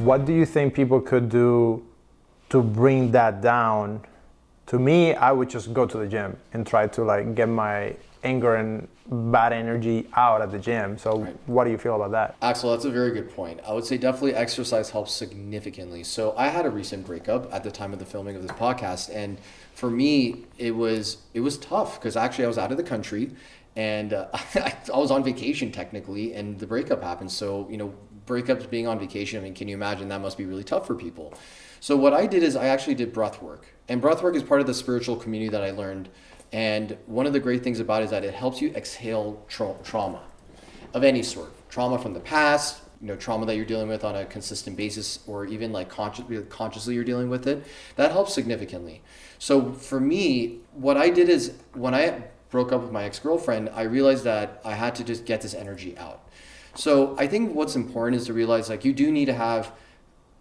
What do you think people could do to bring that down? To me, I would just go to the gym and try to like get my anger and bad energy out at the gym. So what do you feel about that? Axel, that's a very good point. I would say definitely exercise helps significantly. So I had a recent breakup at the time of the filming of this podcast, and for me, it was tough because actually I was out of the country, and I was on vacation technically, and the breakup happened. So breakups being on vacation, I mean, can you imagine that must be really tough for people? So what I did is I actually did breath work, and breath work is part of the spiritual community that I learned. And one of the great things about it is that it helps you exhale trauma of any sort. Trauma from the past, trauma that you're dealing with on a consistent basis, or even like consciously you're dealing with it. That helps significantly. So for me, what I did is when I broke up with my ex-girlfriend, I realized that I had to just get this energy out. So I think what's important is to realize like you do need to have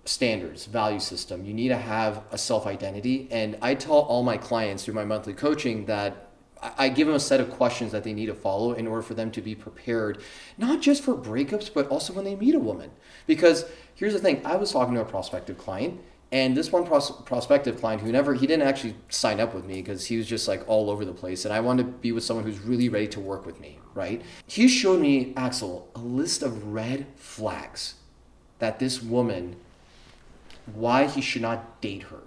standards, value system. You need to have a self-identity. And I tell all my clients through my monthly coaching that I give them a set of questions that they need to follow in order for them to be prepared, not just for breakups, but also when they meet a woman. Because here's the thing, I was talking to a prospective client, and this one prospective client he didn't actually sign up with me because he was just like all over the place. And I wanted to be with someone who's really ready to work with me, right? He showed me, Axel, a list of red flags that this woman, why he should not date her.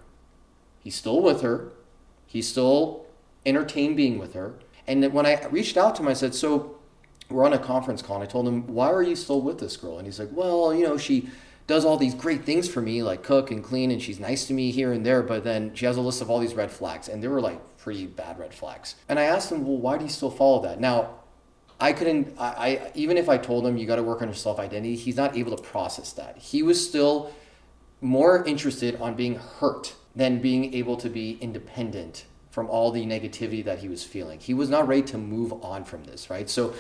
He's still with her. He's still entertained being with her. And then when I reached out to him, I said, so we're on a conference call, and I told him, why are you still with this girl? And he's like, well, she does all these great things for me, like cook and clean, and she's nice to me here and there, but then she has a list of all these red flags, and they were like pretty bad red flags. And I asked him, well, why do you still follow that? Now, I even if I told him you got to work on your self-identity, he's not able to process that. He was still more interested on being hurt than being able to be independent from all the negativity that he was feeling. He was not ready to move on from this, right? So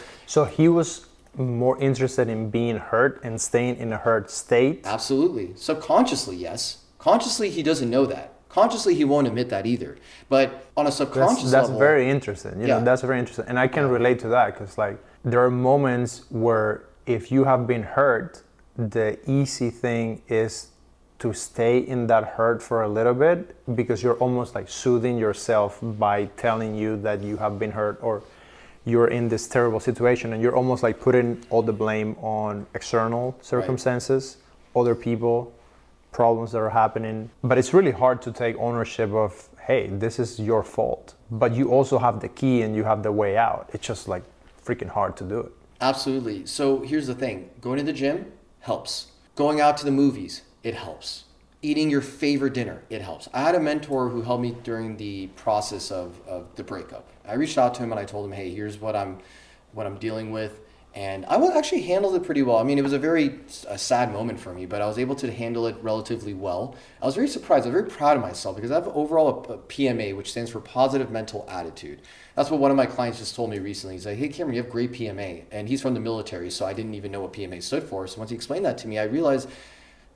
he was more interested in being hurt and staying in a hurt state? Absolutely. Subconsciously, yes. Consciously, he doesn't know that. Consciously, he won't admit that either. But on a subconscious level... That's very interesting. That's very interesting. And I can relate to that because like there are moments where if you have been hurt, the easy thing is to stay in that hurt for a little bit because you're almost like soothing yourself by telling you that you have been hurt or you're in this terrible situation, and you're almost like putting all the blame on external circumstances, other people, problems that are happening. But it's really hard to take ownership of, hey, this is your fault. But you also have the key and you have the way out. It's just like freaking hard to do it. Absolutely. So here's the thing. Going to the gym helps. Going out to the movies, it helps. Eating your favorite dinner, it helps. I had a mentor who helped me during the process of the breakup. I reached out to him and I told him, hey, here's what I'm dealing with. And I actually handled it pretty well. I mean, it was a sad moment for me, but I was able to handle it relatively well. I was very surprised. I was very proud of myself because I have overall a PMA, which stands for Positive Mental Attitude. That's what one of my clients just told me recently. He's like, hey, Cameron, you have great PMA. And he's from the military, so I didn't even know what PMA stood for. So once he explained that to me, I realized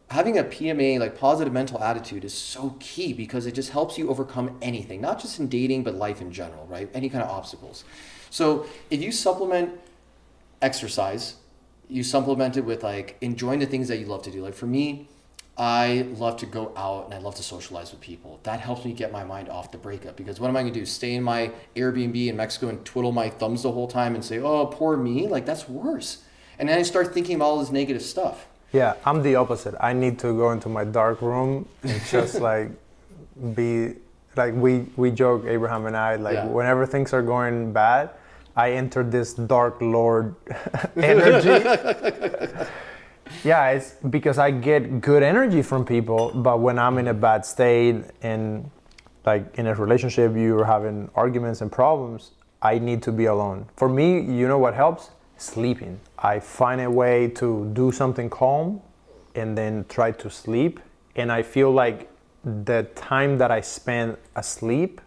having a PMA, like positive mental attitude, is so key because it just helps you overcome anything, not just in dating, but life in general, right? Any kind of obstacles. So if you supplement exercise, you supplement it with like enjoying the things that you love to do. Like for me, I love to go out and I love to socialize with people. That helps me get my mind off the breakup because what am I gonna do? Stay in my Airbnb in Mexico and twiddle my thumbs the whole time and say, oh, poor me? Like that's worse. And then I start thinking about all this negative stuff. Yeah, I'm the opposite. I need to go into my dark room and just like be like we joke, Abraham and I, like whenever things are going bad, I enter this dark lord energy. Yeah, it's because I get good energy from people, but when I'm in a bad state and like in a relationship, you're having arguments and problems, I need to be alone. For me, you know what helps? Sleeping. I find a way to do something calm and then try to sleep. And I feel like the time that I spend asleep,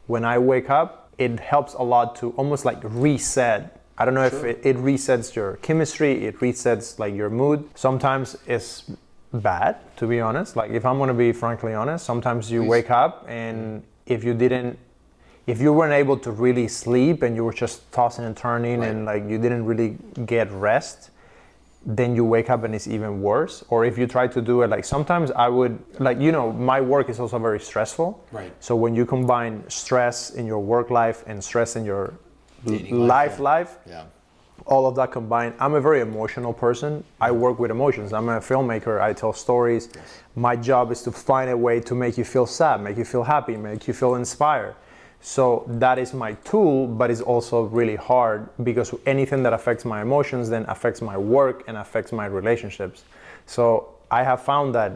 when I wake up, it helps a lot to almost like reset. I don't know if it resets your chemistry, it resets like your mood. Sometimes it's bad, to be honest. Like if I'm gonna be frankly honest, sometimes you wake up and if you weren't able to really sleep and you were just tossing and turning and like you didn't really get rest, then you wake up and it's even worse. Or if you try to do it, like sometimes I would, like, my work is also very stressful. Right. So when you combine stress in your work life and stress in your Dating life, yeah. all of that combined, I'm a very emotional person. I work with emotions. I'm a filmmaker. I tell stories. Yes. My job is to find a way to make you feel sad, make you feel happy, make you feel inspired. So that is my tool, but it's also really hard because anything that affects my emotions then affects my work and affects my relationships. So I have found that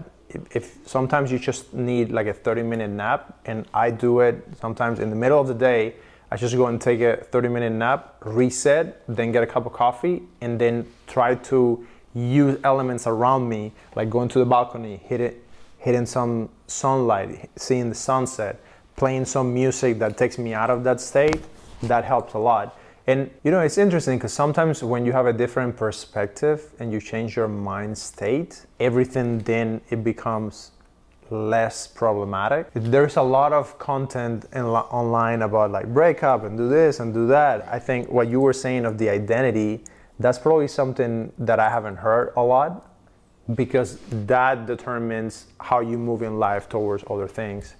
if sometimes you just need like a 30-minute nap, and I do it sometimes in the middle of the day. I just go and take a 30-minute nap, reset, then get a cup of coffee, and then try to use elements around me, like going to the balcony, hitting some sunlight, seeing the sunset, playing some music that takes me out of that state. That helps a lot. And it's interesting because sometimes when you have a different perspective and you change your mind state, everything then it becomes less problematic. There's a lot of content online about like breakup and do this and do that. I think what you were saying of the identity, that's probably something that I haven't heard a lot, because that determines how you move in life towards other things.